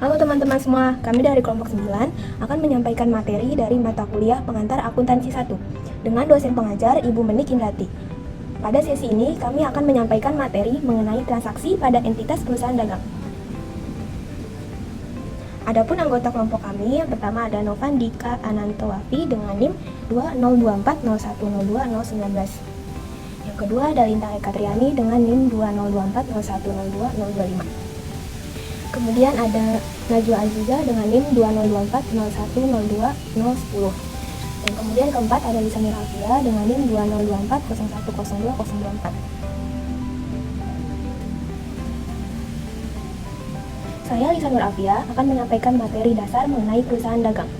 Halo teman-teman semua, kami dari kelompok 9 akan menyampaikan materi dari mata kuliah pengantar akuntansi 1 dengan dosen pengajar Ibu Menik Indrati. Pada sesi ini, kami akan menyampaikan materi mengenai transaksi pada entitas perusahaan dagang. Adapun anggota kelompok kami, yang pertama ada Novandika Anantowafi dengan NIM 20240102019. Yang kedua ada Lintang Ekatriani dengan NIM 20240102025. Kemudian ada Najwa Aziza dengan NIM 20240102010. Dan kemudian keempat ada Lisa Nurafia dengan NIM 20240102024. Saya Lisa Nurafia akan menyampaikan materi dasar mengenai perusahaan dagang.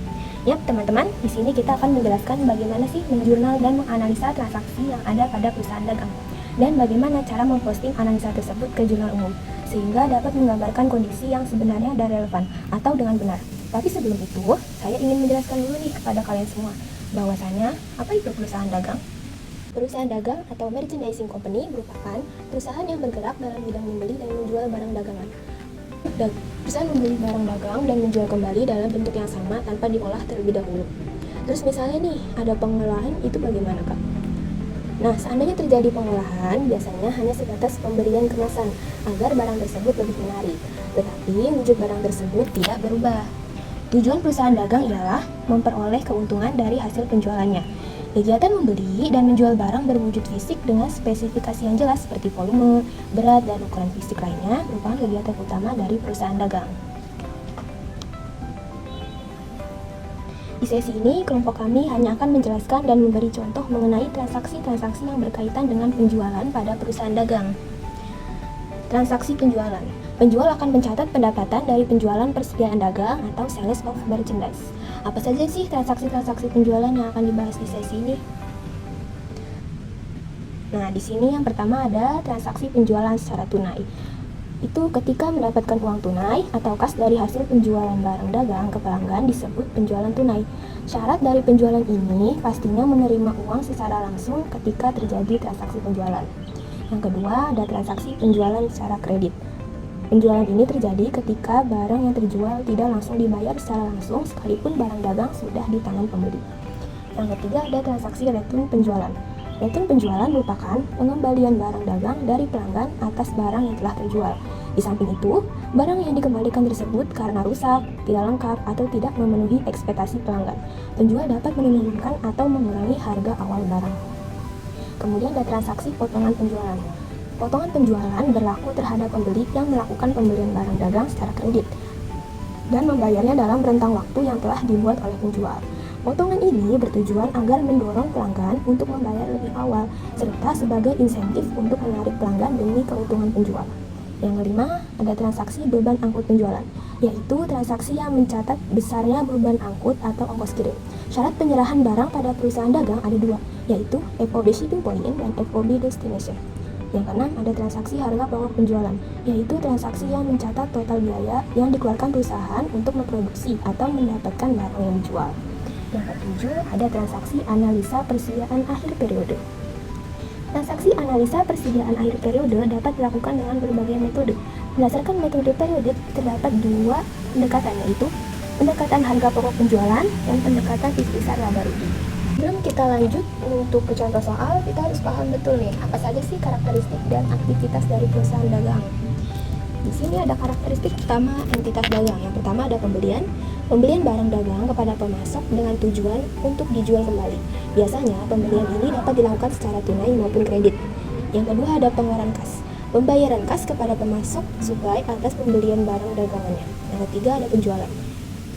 Yap, teman-teman, di sini kita akan menjelaskan bagaimana sih menjurnal dan menganalisa transaksi yang ada pada perusahaan dagang, dan bagaimana cara memposting analisa tersebut ke jurnal umum, sehingga dapat menggambarkan kondisi yang sebenarnya dan relevan, atau dengan benar. Tapi sebelum itu, saya ingin menjelaskan dulu nih kepada kalian semua, bahwasanya, apa itu perusahaan dagang? Perusahaan dagang atau merchandising company merupakan perusahaan yang bergerak dalam bidang membeli dan menjual barang dagangan. Perusahaan membeli barang dagang dan menjual kembali dalam bentuk yang sama tanpa diolah terlebih dahulu. Terus misalnya nih, ada pengolahan, itu bagaimana Kak? Nah, seandainya terjadi pengolahan, biasanya hanya sebatas pemberian kemasan agar barang tersebut lebih menarik. Tetapi wujud barang tersebut tidak berubah. Tujuan perusahaan dagang ialah memperoleh keuntungan dari hasil penjualannya. Kegiatan membeli dan menjual barang berwujud fisik dengan spesifikasi yang jelas seperti volume, berat, dan ukuran fisik lainnya merupakan kegiatan utama dari perusahaan dagang. Di sesi ini, kelompok kami hanya akan menjelaskan dan memberi contoh mengenai transaksi-transaksi yang berkaitan dengan penjualan pada perusahaan dagang. Transaksi penjualan. Penjual akan mencatat pendapatan dari penjualan persediaan dagang atau sales of merchandise. Apa saja sih transaksi-transaksi penjualan yang akan dibahas di sesi ini? Nah, di sini yang pertama ada transaksi penjualan secara tunai. Itu ketika mendapatkan uang tunai atau kas dari hasil penjualan barang dagang ke pelanggan disebut penjualan tunai. Syarat dari penjualan ini pastinya menerima uang secara langsung ketika terjadi transaksi penjualan. Yang kedua ada transaksi penjualan secara kredit. Penjualan ini terjadi ketika barang yang terjual tidak langsung dibayar secara langsung sekalipun barang dagang sudah di tangan pembeli. Yang ketiga ada transaksi return penjualan. Return penjualan merupakan pengembalian barang dagang dari pelanggan atas barang yang telah terjual. Di samping itu, barang yang dikembalikan tersebut karena rusak, tidak lengkap, atau tidak memenuhi ekspektasi pelanggan. Penjual dapat menurunkan atau mengurangi harga awal barang. Kemudian ada transaksi potongan penjualan. Potongan penjualan berlaku terhadap pembeli yang melakukan pembelian barang dagang secara kredit dan membayarnya dalam rentang waktu yang telah dibuat oleh penjual. Potongan ini bertujuan agar mendorong pelanggan untuk membayar lebih awal, serta sebagai insentif untuk menarik pelanggan demi keuntungan penjual. Yang kelima, ada transaksi beban angkut penjualan, yaitu transaksi yang mencatat besarnya beban angkut atau ongkos kirim. Syarat penyerahan barang pada perusahaan dagang ada dua, yaitu FOB shipping point dan FOB destination. Yang keenam, ada transaksi harga pokok penjualan, yaitu transaksi yang mencatat total biaya yang dikeluarkan perusahaan untuk memproduksi atau mendapatkan barang yang dijual. Yang ketujuh, ada transaksi analisa persediaan akhir periode. Transaksi analisa persediaan akhir periode dapat dilakukan dengan berbagai metode. Berdasarkan metode periode, terdapat dua pendekatan, yaitu pendekatan harga pokok penjualan dan pendekatan besar laba rugi. Sebelum kita lanjut untuk ke contoh soal, kita harus paham betul nih, apa saja sih karakteristik dan aktivitas dari perusahaan dagang. Di sini ada karakteristik pertama entitas dagang. Yang pertama ada pembelian barang dagang kepada pemasok dengan tujuan untuk dijual kembali. Biasanya pembelian ini dapat dilakukan secara tunai maupun kredit. Yang kedua ada pengeluaran kas. Pembayaran kas kepada pemasok supply atas pembelian barang dagangannya. Yang ketiga ada penjualan.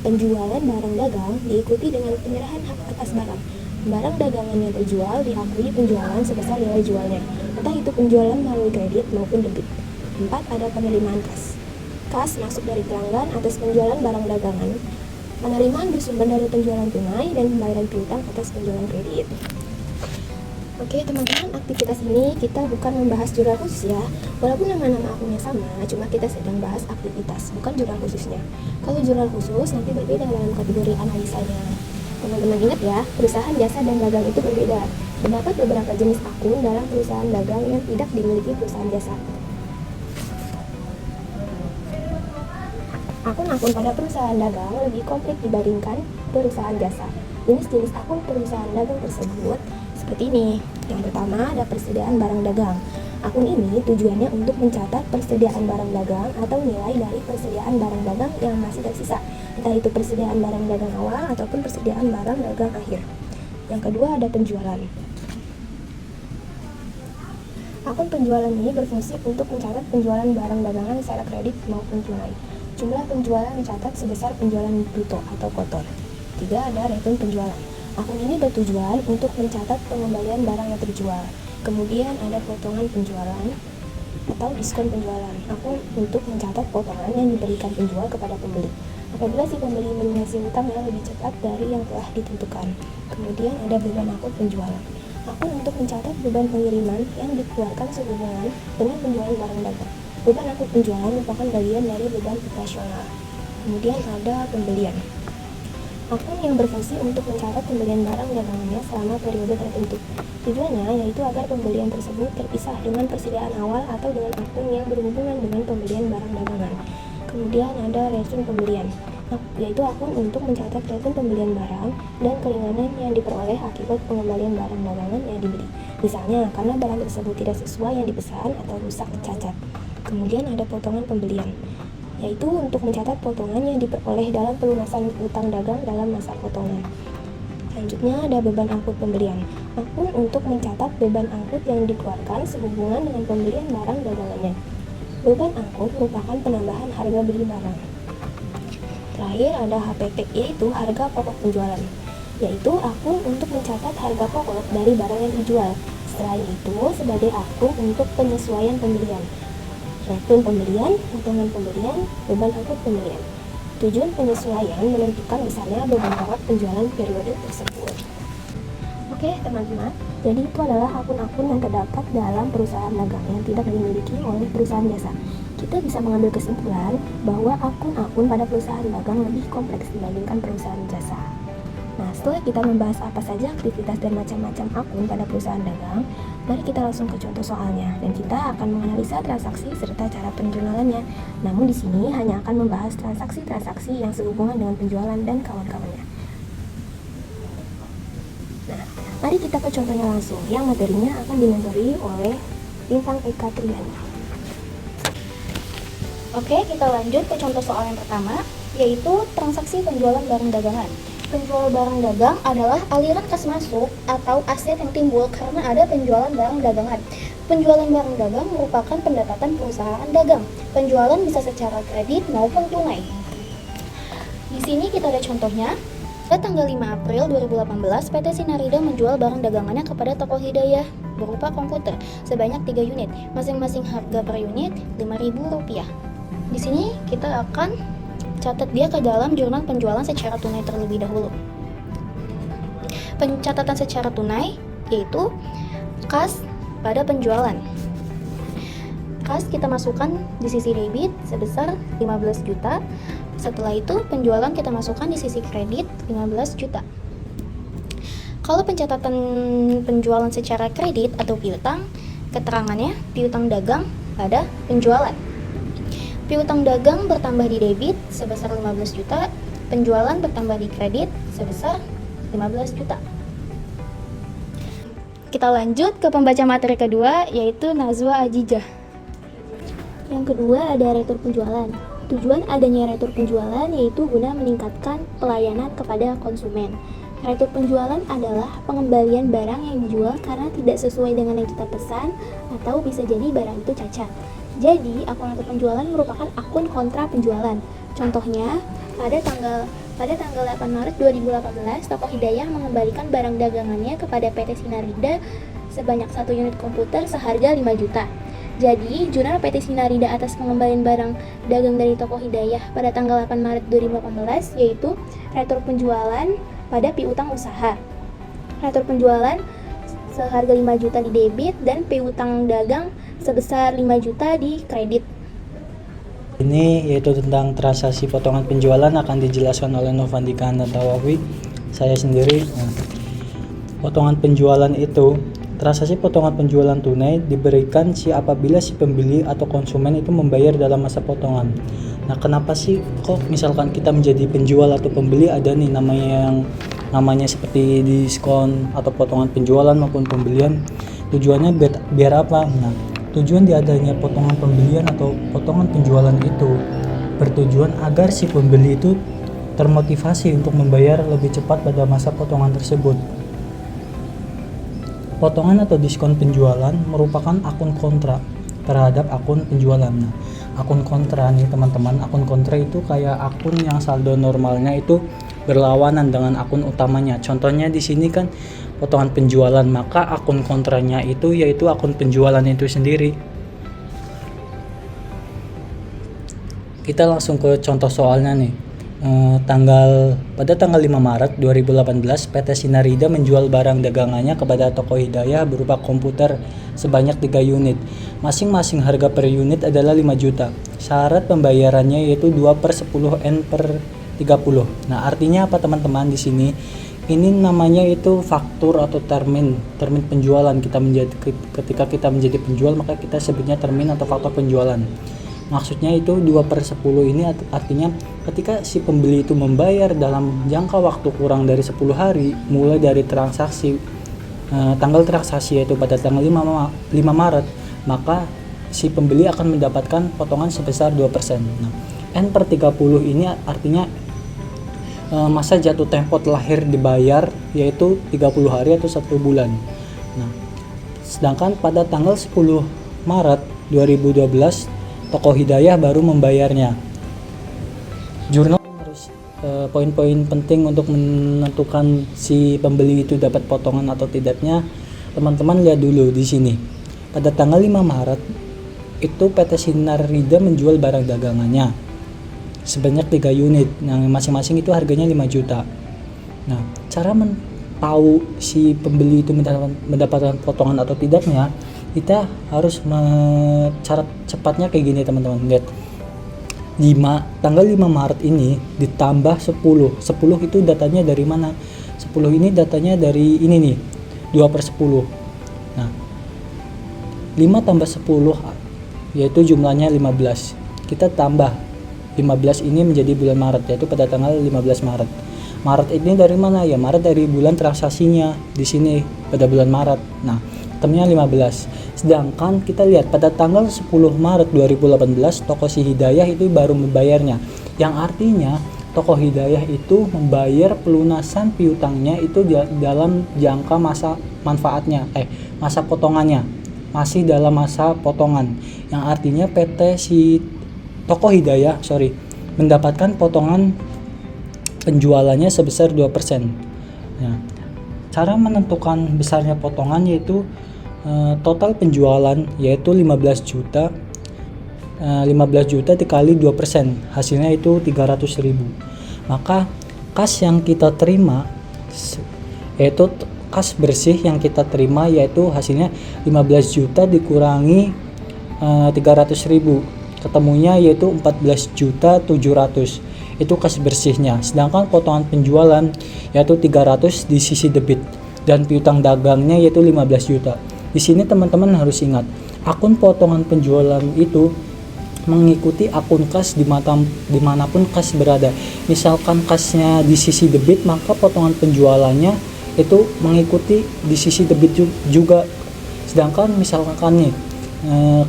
Penjualan barang dagang diikuti dengan penyerahan hak atas barang. Barang dagangan yang terjual diakui penjualan sebesar nilai jualnya, entah itu penjualan melalui kredit maupun debit. 4. Ada penerimaan kas. Kas masuk dari pelanggan atas penjualan barang dagangan. Penerimaan bersumber dari penjualan tunai dan pembayaran piutang atas penjualan kredit. Oke teman-teman, aktivitas ini kita bukan membahas jurnal khusus ya. Walaupun nama-nama akunnya sama, cuma kita sedang bahas aktivitas, bukan jurnal khususnya. Kalau jurnal khusus nanti berbeda dalam kategori analisanya. Teman-teman ingat ya, perusahaan jasa dan dagang itu berbeda. Terdapat beberapa jenis akun dalam perusahaan dagang yang tidak dimiliki perusahaan jasa. Akun-akun pada perusahaan dagang lebih komplit dibandingkan perusahaan jasa. Jenis-jenis akun perusahaan dagang tersebut seperti ini. Yang pertama ada persediaan barang dagang. Akun ini tujuannya untuk mencatat persediaan barang dagang atau nilai dari persediaan barang dagang yang masih tersisa, entah itu persediaan barang dagang awal ataupun persediaan barang dagang akhir. Yang kedua ada penjualan. Akun penjualan ini berfungsi untuk mencatat penjualan barang dagangan secara kredit maupun tunai. Jumlah penjualan dicatat sebesar penjualan bruto atau kotor. 3 ada return penjualan. Akun ini bertujuan untuk mencatat pengembalian barang yang terjual. Kemudian ada potongan penjualan atau diskon penjualan. Akun untuk mencatat potongan yang diberikan penjual kepada pembeli apabila si pembeli melunasi utang yang lebih cepat dari yang telah ditentukan. Kemudian ada beban akun penjualan. Akun untuk mencatat beban pengiriman yang dikeluarkan sehubungan dengan penjualan barang dagang. Beban akun penjualan merupakan bagian dari beban operasional. Kemudian ada pembelian. Akun yang berfungsi untuk mencatat pembelian barang dagangannya selama periode tertentu. Tujuannya yaitu agar pembelian tersebut terpisah dengan persediaan awal atau dengan akun yang berhubungan dengan pembelian barang dagangan. Kemudian ada return pembelian, yaitu akun untuk mencatat return pembelian barang dan keringanan yang diperoleh akibat pengembalian barang dagangan yang dibeli. Misalnya karena barang tersebut tidak sesuai yang dipesan atau rusak cacat. Kemudian ada potongan pembelian, yaitu untuk mencatat potongan yang diperoleh dalam pelunasan utang dagang dalam masa potongan. Selanjutnya ada beban angkut pembelian. Akun untuk mencatat beban angkut yang dikeluarkan sehubungan dengan pembelian barang dagangannya. Beban angkut merupakan penambahan harga beli barang. Terakhir ada HPP, yaitu harga pokok penjualan, yaitu akun untuk mencatat harga pokok dari barang yang dijual. Selain itu sebagai akun untuk penyesuaian pembelian. Return pembelian, potongan pembelian, beban angkut pembelian. Tujuan penyesuaian menentukan besarnya beban pokok penjualan periode tersebut. Oke teman-teman, jadi itu adalah akun-akun yang terdapat dalam perusahaan dagang yang tidak dimiliki oleh perusahaan jasa. Kita bisa mengambil kesimpulan bahwa akun-akun pada perusahaan dagang lebih kompleks dibandingkan perusahaan jasa. Nah, setelah kita membahas apa saja aktivitas dan macam-macam akun pada perusahaan dagang, mari kita langsung ke contoh soalnya dan kita akan menganalisa transaksi serta cara penjualannya. Namun di sini hanya akan membahas transaksi-transaksi yang sehubungan dengan penjualan dan kawan-kawannya. Nah, mari kita ke contohnya langsung yang materinya akan dimentori oleh Bintang Eka Triani. Oke, kita lanjut ke contoh soal yang pertama, yaitu transaksi penjualan barang dagangan. Penjual barang dagang adalah aliran kas masuk atau aset yang timbul karena ada penjualan barang dagangan. Penjualan barang dagang merupakan pendapatan perusahaan dagang. Penjualan bisa secara kredit maupun tunai. Di sini kita ada contohnya. Pada tanggal 5 April 2018, PT Sinarida menjual barang dagangannya kepada Toko Hidayah berupa komputer sebanyak 3 unit, masing-masing harga per unit Rp5.000. Di sini kita akan catat dia ke dalam jurnal penjualan secara tunai terlebih dahulu. Pencatatan secara tunai yaitu kas pada penjualan. Kas kita masukkan di sisi debit sebesar 15 juta. Setelah itu penjualan kita masukkan di sisi kredit 15 juta. Kalau pencatatan penjualan secara kredit atau piutang, keterangannya piutang dagang pada penjualan. Piutang dagang bertambah di debit sebesar 15 juta, penjualan bertambah di kredit sebesar 15 juta. Kita lanjut ke pembaca materi kedua, yaitu Nazwa Ajijah. Yang kedua ada retur penjualan. Tujuan adanya retur penjualan yaitu guna meningkatkan pelayanan kepada konsumen. Retur penjualan adalah pengembalian barang yang dijual karena tidak sesuai dengan yang kita pesan atau bisa jadi barang itu cacat. Jadi, akun retur penjualan merupakan akun kontra penjualan. Contohnya, pada tanggal 8 Maret 2018, Toko Hidayah mengembalikan barang dagangannya kepada PT Sinarida sebanyak 1 unit komputer seharga 5 juta. Jadi, jurnal PT Sinarida atas pengembalian barang dagang dari Toko Hidayah pada tanggal 8 Maret 2018 yaitu retur penjualan pada piutang usaha. Retur penjualan seharga 5 juta di debit dan piutang dagang sebesar 5 juta di kredit. Ini yaitu tentang transaksi potongan penjualan akan dijelaskan oleh Novandika Natawawi. Saya sendiri. Potongan penjualan itu, transaksi potongan penjualan tunai diberikan apabila si pembeli atau konsumen itu membayar dalam masa potongan. Nah, kenapa sih kok misalkan kita menjadi penjual atau pembeli ada nih namanya seperti diskon atau potongan penjualan maupun pembelian? Tujuannya biar apa? Nah, tujuan diadanya potongan pembelian atau potongan penjualan itu bertujuan agar si pembeli itu termotivasi untuk membayar lebih cepat pada masa potongan tersebut. Potongan atau diskon penjualan merupakan akun kontra terhadap akun penjualan. Nah, akun kontra nih teman-teman, akun kontra itu kayak akun yang saldo normalnya itu berlawanan dengan akun utamanya. Contohnya di sini kan potongan penjualan, maka akun kontranya itu yaitu akun penjualan itu sendiri. Kita langsung ke contoh soalnya nih. Pada tanggal 5 Maret 2018, PT Sinarida menjual barang dagangannya kepada toko Hidayah berupa komputer sebanyak 3 unit. Masing-masing harga per unit adalah 5 juta. Syarat pembayarannya yaitu 2/10N/30. Nah, artinya apa teman-teman di sini? Ini namanya itu faktur atau termin penjualan. Ketika kita menjadi penjual, maka kita sebutnya termin atau faktur penjualan. Maksudnya itu 2/10 ini artinya ketika si pembeli itu membayar dalam jangka waktu kurang dari 10 hari mulai dari transaksi tanggal transaksi yaitu pada tanggal 5 Maret, maka si pembeli akan mendapatkan potongan sebesar 2%. Nah, N/30 ini artinya masa jatuh tempo lahir dibayar yaitu 30 hari atau 1 bulan. Nah, sedangkan pada tanggal 10 Maret 2012 toko Hidayah baru membayarnya. Jurnal harus poin-poin penting untuk menentukan si pembeli itu dapat potongan atau tidaknya. Teman-teman lihat dulu di sini. Pada tanggal 5 Maret itu PT Sinarida menjual barang dagangannya sebanyak 3 unit. Nah, masing-masing itu harganya 5 juta. Nah, cara tahu si pembeli itu mendapatkan potongan atau tidaknya, kita harus cara cepatnya kayak gini teman-teman. Lihat, tanggal 5 Maret ini ditambah 10 itu datanya dari mana? 10 ini datanya dari ini nih, 2/10. Nah, 5 tambah 10 yaitu jumlahnya 15. Kita tambah 15 ini menjadi bulan Maret, yaitu pada tanggal 15 Maret. Maret ini dari mana? Ya, Maret dari bulan transaksinya di sini pada bulan Maret. Nah, itemnya 15. Sedangkan kita lihat pada tanggal 10 Maret 2018 toko si Hidayah itu baru membayarnya. Yang artinya toko Hidayah itu membayar pelunasan piutangnya itu dalam jangka masa manfaatnya, masa potongannya. Masih dalam masa potongan. Yang artinya PT si toko Hidayah, mendapatkan potongan penjualannya sebesar 2%. Nah, cara menentukan besarnya potongan yaitu total penjualan yaitu 15 juta dikali 2%, hasilnya itu 300.000. Maka kas yang kita terima yaitu kas bersih yang kita terima yaitu hasilnya 15 juta dikurangi 300.000, ketemunya yaitu 14.700.000. Itu kas bersihnya. Sedangkan potongan penjualan yaitu 300 di sisi debit dan piutang dagangnya yaitu 15 juta. Di sini teman-teman harus ingat, akun potongan penjualan itu mengikuti akun kas dimanapun kas berada. Misalkan kasnya di sisi debit, maka potongan penjualannya itu mengikuti di sisi debit juga. Sedangkan misalkan nih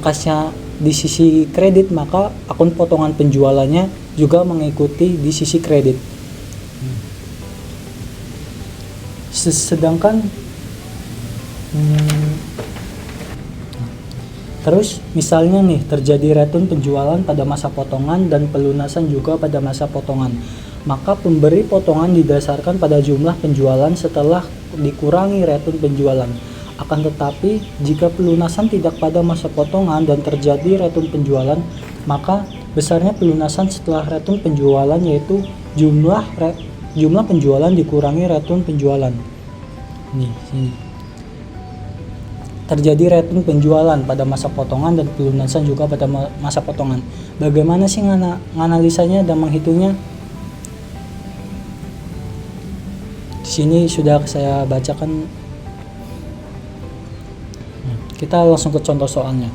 kasnya di sisi kredit, maka akun potongan penjualannya juga mengikuti di sisi kredit. Sedangkan terus misalnya nih terjadi retun penjualan pada masa potongan dan pelunasan juga pada masa potongan, maka pemberi potongan didasarkan pada jumlah penjualan setelah dikurangi retun penjualan. Akan tetapi jika pelunasan tidak pada masa potongan dan terjadi retun penjualan, maka besarnya pelunasan setelah retun penjualan yaitu jumlah penjualan dikurangi retun penjualan. Nih, sini. Terjadi retun penjualan pada masa potongan dan pelunasan juga pada masa potongan. Bagaimana sih nganalisanya dan menghitungnya? Di sini sudah saya bacakan. Kita langsung ke contoh soalnya.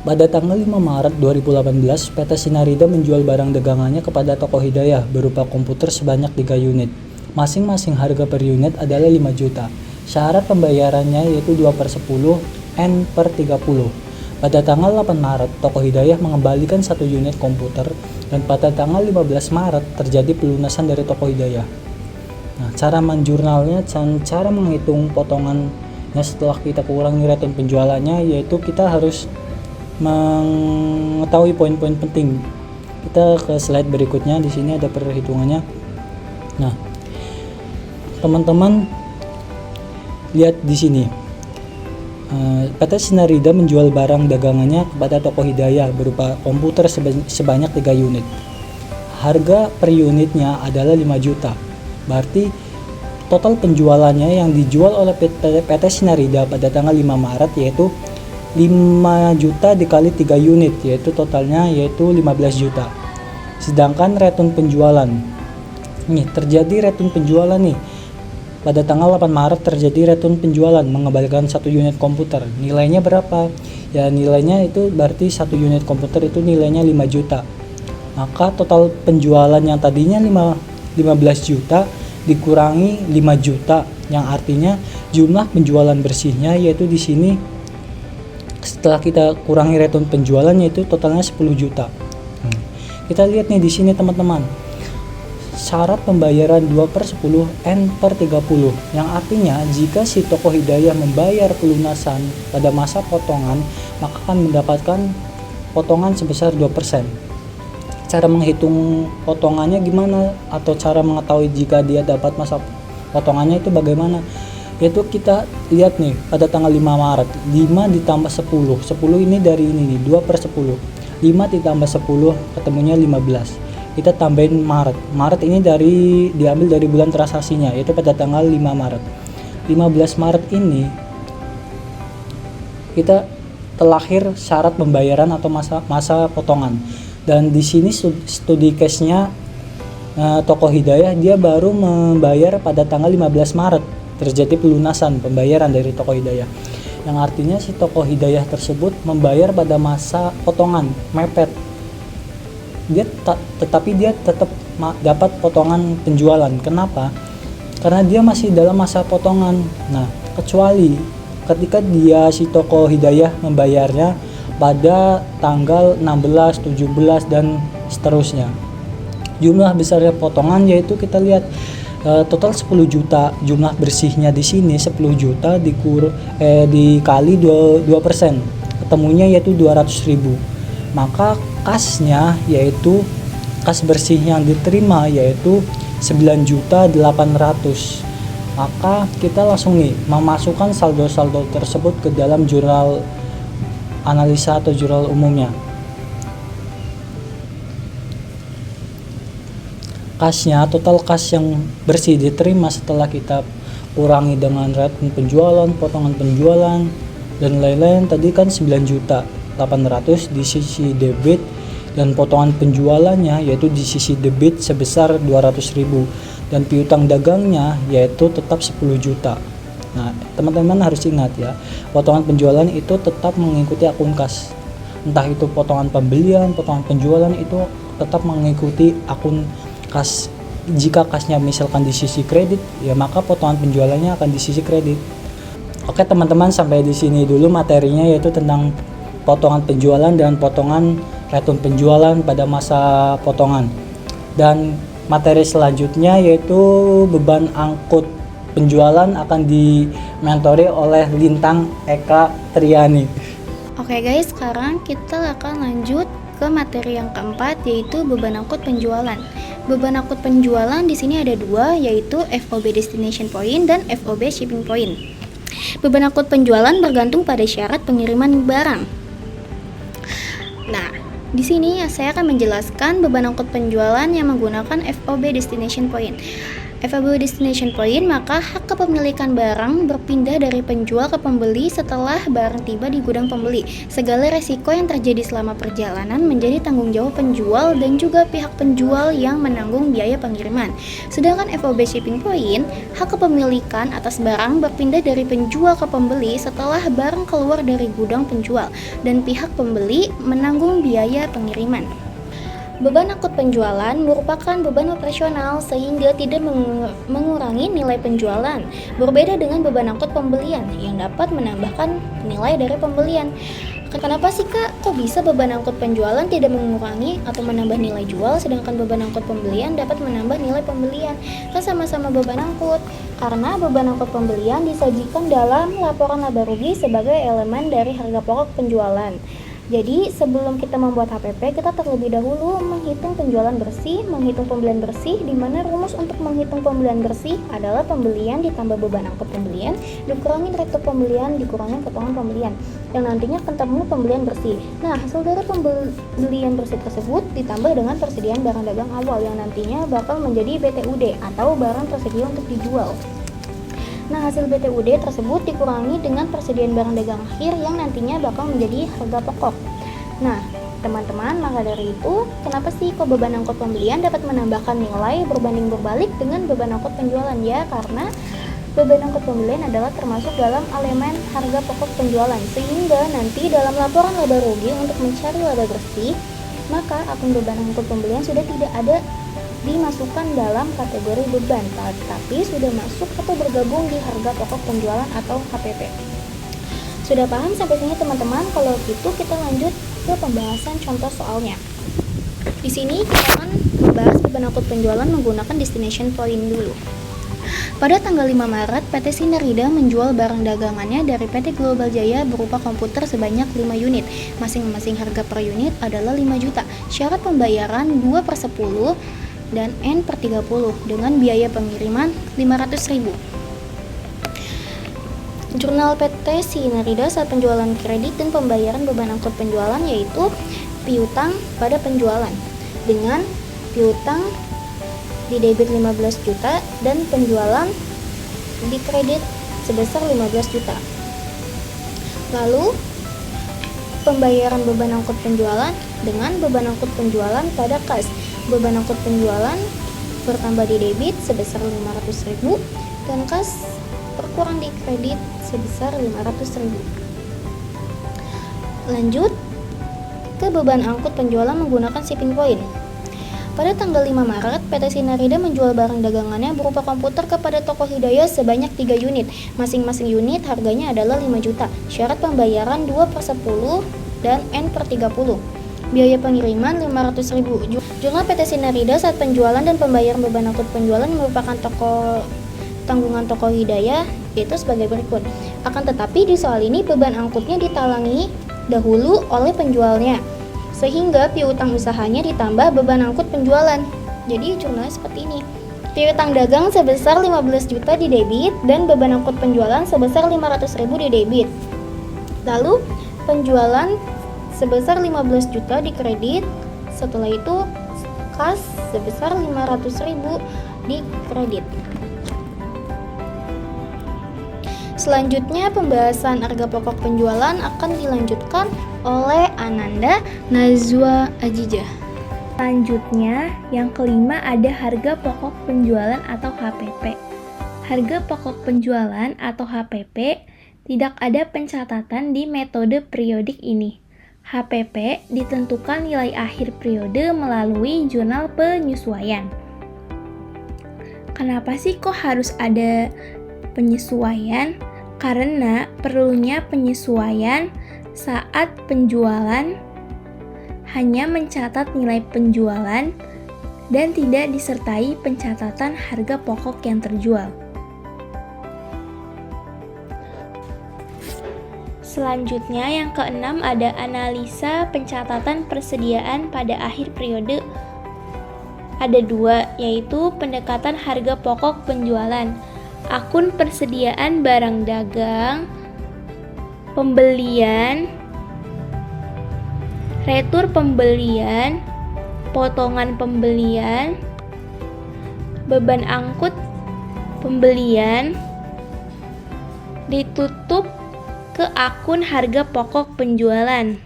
Pada tanggal 5 Maret 2018, PT Sinarida menjual barang dagangannya kepada Toko Hidayah berupa komputer sebanyak 3 unit. Masing-masing harga per unit adalah 5 juta. Syarat pembayarannya yaitu 2/10 N/30. Pada tanggal 8 Maret, Toko Hidayah mengembalikan 1 unit komputer dan pada tanggal 15 Maret terjadi pelunasan dari Toko Hidayah. Nah, cara menjurnalnya dan cara menghitung potongannya setelah kita kurangi return penjualannya yaitu kita harus mengetahui poin-poin penting. Kita ke slide berikutnya, di sini ada perhitungannya. Nah, teman-teman lihat di sini. PT Sinarida menjual barang dagangannya kepada Toko Hidayah berupa komputer sebanyak 3 unit. Harga per unitnya adalah 5 juta. Berarti total penjualannya yang dijual oleh PT Sinarida pada tanggal 5 Maret yaitu 5 juta dikali 3 unit, yaitu totalnya yaitu 15 juta. Sedangkan return penjualan, nih terjadi return penjualan nih pada tanggal 8 Maret terjadi return penjualan mengembalikan 1 unit komputer. Nilainya berapa? Ya nilainya itu berarti 1 unit komputer itu nilainya 5 juta. Maka total penjualan yang tadinya 15 juta dikurangi 5 juta, yang artinya jumlah penjualan bersihnya yaitu di sini setelah kita kurangi return penjualannya itu totalnya 10 juta. Kita lihat nih di sini teman-teman. Syarat pembayaran 2/10 N/30 yang artinya jika si Toko Hidayah membayar pelunasan pada masa potongan maka akan mendapatkan potongan sebesar 2%. Cara menghitung potongannya gimana atau cara mengetahui jika dia dapat masa potongannya itu bagaimana? Yaitu kita lihat nih pada tanggal 5 Maret 5 ditambah 10 ini dari ini nih 2/10 5 ditambah 10 ketemunya 15. Kita tambahin Maret ini diambil dari bulan transaksinya yaitu pada tanggal 5 Maret 15 Maret ini kita terlahir syarat pembayaran atau masa potongan. Dan di sini studi case-nya Toko Hidayah dia baru membayar pada tanggal 15 Maret terjadi pelunasan pembayaran dari Toko Hidayah, yang artinya si Toko Hidayah tersebut membayar pada masa potongan mepet. Tetapi dia tetap dapat potongan penjualan. Kenapa? Karena dia masih dalam masa potongan. Nah, kecuali ketika si Toko Hidayah membayarnya pada tanggal 16, 17 dan seterusnya. Jumlah besarnya potongan yaitu kita lihat total 10 juta, jumlah bersihnya di sini 10 juta dikali 2%, ketemunya yaitu 200.000. Maka kasnya yaitu kas bersih yang diterima yaitu 9.800.000. Maka kita langsung nih memasukkan saldo-saldo tersebut ke dalam jurnal analisa atau jurnal umumnya. Kasnya, total kas yang bersih diterima setelah kita kurangi dengan return penjualan, potongan penjualan dan lain-lain tadi kan 9.800.000 di sisi debit dan potongan penjualannya yaitu di sisi debit sebesar 200.000 dan piutang dagangnya yaitu tetap 10 juta. Nah, teman-teman harus ingat ya, potongan penjualan itu tetap mengikuti akun kas. Entah itu potongan pembelian, potongan penjualan itu tetap mengikuti akun kas. Jika kasnya misalkan di sisi kredit, ya maka potongan penjualannya akan di sisi kredit. Oke teman-teman, sampai di sini dulu materinya yaitu tentang potongan penjualan dan potongan return penjualan pada masa potongan. Dan materi selanjutnya yaitu beban angkut penjualan akan dimentori oleh Lintang Eka Triani. Oke guys, sekarang kita akan lanjut ke materi yang keempat yaitu beban angkut penjualan. Beban angkut penjualan di sini ada dua, yaitu FOB Destination Point dan FOB Shipping Point. Beban angkut penjualan bergantung pada syarat pengiriman barang. Nah, di sini saya akan menjelaskan beban angkut penjualan yang menggunakan FOB Destination Point. FAB destination point, maka hak kepemilikan barang berpindah dari penjual ke pembeli setelah barang tiba di gudang pembeli. Segala resiko yang terjadi selama perjalanan menjadi tanggung jawab penjual dan juga pihak penjual yang menanggung biaya pengiriman. Sedangkan FOB shipping point, hak kepemilikan atas barang berpindah dari penjual ke pembeli setelah barang keluar dari gudang penjual dan pihak pembeli menanggung biaya pengiriman. Beban angkut penjualan merupakan beban operasional sehingga tidak mengurangi nilai penjualan. Berbeda dengan beban angkut pembelian yang dapat menambahkan nilai dari pembelian. Kenapa sih Kak? Kok bisa beban angkut penjualan tidak mengurangi atau menambah nilai jual, sedangkan beban angkut pembelian dapat menambah nilai pembelian? Kan sama-sama beban angkut. Karena beban angkut pembelian disajikan dalam laporan laba rugi sebagai elemen dari harga pokok penjualan. Jadi sebelum kita membuat HPP, kita terlebih dahulu menghitung penjualan bersih, menghitung pembelian bersih, di mana rumus untuk menghitung pembelian bersih adalah pembelian ditambah beban angkut pembelian dikurangi rektor pembelian dikurangi potongan pembelian, yang nantinya ketemu pembelian bersih. Nah, hasil dari pembelian bersih tersebut ditambah dengan persediaan barang dagang awal yang nantinya bakal menjadi BTUD atau barang tersedia untuk dijual. Nah, hasil BTUD tersebut dikurangi dengan persediaan barang dagang akhir yang nantinya bakal menjadi harga pokok. Nah, teman-teman, maka dari itu, kenapa sih kok beban angkut pembelian dapat menambahkan nilai berbanding berbalik dengan beban angkut penjualan? Ya, karena beban angkut pembelian adalah termasuk dalam elemen harga pokok penjualan, sehingga nanti dalam laporan laba rugi untuk mencari laba bersih, maka akun beban angkut pembelian sudah tidak ada dimasukkan dalam kategori beban, tapi sudah masuk atau bergabung di harga pokok penjualan atau HPP. Sudah paham sampai sini teman-teman? Kalau gitu kita lanjut ke pembahasan contoh soalnya. Di sini kita akan membahas beban angkut penjualan menggunakan destination point dulu. Pada tanggal 5 Maret, PT Sinarida menjual barang dagangannya dari PT Global Jaya berupa komputer sebanyak 5 unit. Masing-masing harga per unit adalah 5 juta. Syarat pembayaran 2/10 dan N/30 dengan biaya pengiriman 500.000. Jurnal PT Sinarida saat penjualan kredit dan pembayaran beban angkut penjualan yaitu piutang pada penjualan dengan piutang di debit 15 juta dan penjualan di kredit sebesar 15 juta. Lalu pembayaran beban angkut penjualan dengan beban angkut penjualan pada kas. Beban angkut penjualan bertambah di debit sebesar 500.000 dan kas berkurang di kredit sebesar 500.000. Lanjut ke beban angkut penjualan menggunakan shipping point. Pada tanggal 5 Maret, PT Sinarida menjual barang dagangannya berupa komputer kepada toko Hidayah sebanyak 3 unit. Masing-masing unit harganya adalah 5 juta. Syarat pembayaran 2/10 dan N/30. Biaya pengiriman 500.000. Jurnal PT Sinarida saat penjualan dan pembayaran beban angkut penjualan merupakan tanggungan toko Hidayah yaitu sebagai berikut. Akan tetapi di soal ini beban angkutnya ditalangi dahulu oleh penjualnya, sehingga piutang usahanya ditambah beban angkut penjualan. Jadi jurnalnya seperti ini. Piutang dagang sebesar 15 juta di debit dan beban angkut penjualan sebesar 500.000 di debit. Lalu penjualan sebesar 15 juta di kredit. Setelah itu kas sebesar 500.000 di kredit. Selanjutnya pembahasan harga pokok penjualan akan dilanjutkan oleh Ananda Nazwa Ajijah. Selanjutnya, yang kelima ada harga pokok penjualan atau HPP. Harga pokok penjualan atau HPP tidak ada pencatatan di metode periodik ini. HPP ditentukan nilai akhir periode melalui jurnal penyesuaian. Kenapa sih kok harus ada penyesuaian? Karena perlunya penyesuaian saat penjualan hanya mencatat nilai penjualan dan tidak disertai pencatatan harga pokok yang terjual. Selanjutnya yang keenam ada analisa pencatatan persediaan pada akhir periode. Ada dua, yaitu pendekatan harga pokok penjualan, akun persediaan barang dagang, pembelian, retur pembelian, potongan pembelian, beban angkut pembelian ditutup ke akun harga pokok penjualan.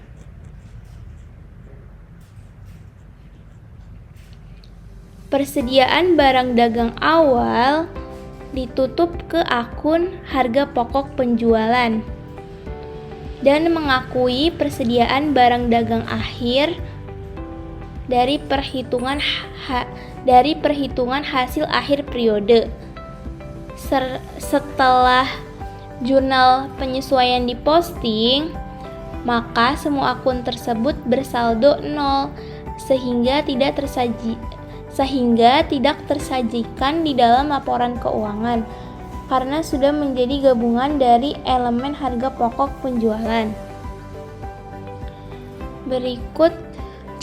Persediaan barang dagang awal ditutup ke akun harga pokok penjualan dan mengakui persediaan barang dagang akhir dari perhitungan hasil akhir periode. Setelah jurnal penyesuaian diposting, maka semua akun tersebut bersaldo 0 sehingga tidak tersajikan di dalam laporan keuangan karena sudah menjadi gabungan dari elemen harga pokok penjualan. Berikut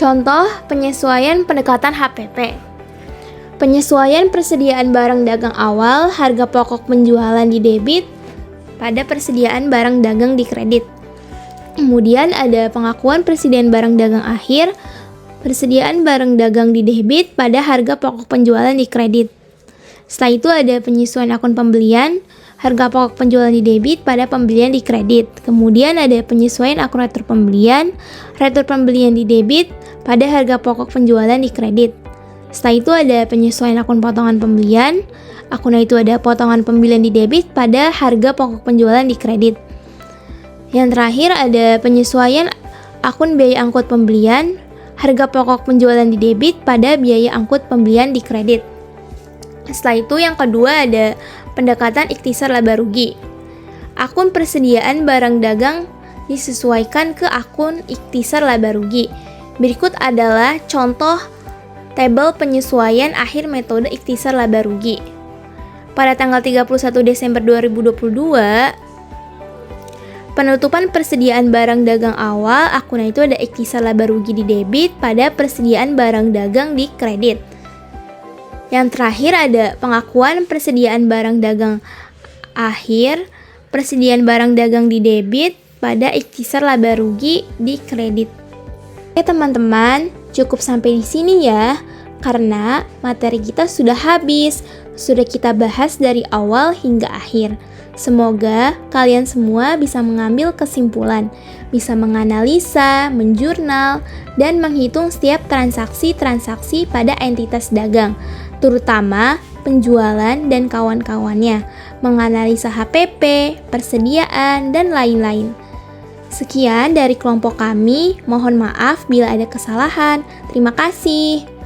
contoh penyesuaian pendekatan HPP. Penyesuaian persediaan barang dagang awal, harga pokok penjualan di debit pada persediaan barang dagang di kredit. Kemudian ada pengakuan persediaan barang dagang akhir, persediaan barang dagang di debit pada harga pokok penjualan di kredit. Setelah itu ada penyesuaian akun pembelian, harga pokok penjualan di debit pada pembelian di kredit. Kemudian ada penyesuaian akun retur pembelian di debit pada harga pokok penjualan di kredit. Setelah itu ada penyesuaian akun potongan pembelian, akunnya itu ada potongan pembelian di debit pada harga pokok penjualan di kredit. Yang terakhir ada penyesuaian akun biaya angkut pembelian, harga pokok penjualan di debit pada biaya angkut pembelian di kredit. Setelah itu yang kedua ada pendekatan ikhtisar laba rugi. Akun persediaan barang dagang disesuaikan ke akun ikhtisar laba rugi. Berikut adalah contoh tabel penyesuaian akhir metode ikhtisar laba rugi. Pada tanggal 31 Desember 2022, penutupan persediaan barang dagang awal, akunnya itu ada ikhtisar laba rugi di debit pada persediaan barang dagang di kredit. Yang terakhir ada pengakuan persediaan barang dagang akhir, persediaan barang dagang di debit pada ikhtisar laba rugi di kredit. Oke teman-teman, cukup sampai di sini ya, karena materi kita sudah habis, sudah kita bahas dari awal hingga akhir. Semoga kalian semua bisa mengambil kesimpulan, bisa menganalisa, menjurnal, dan menghitung setiap transaksi-transaksi pada entitas dagang, terutama penjualan dan kawan-kawannya, menganalisa HPP, persediaan, dan lain-lain. Sekian dari kelompok kami, mohon maaf bila ada kesalahan. Terima kasih.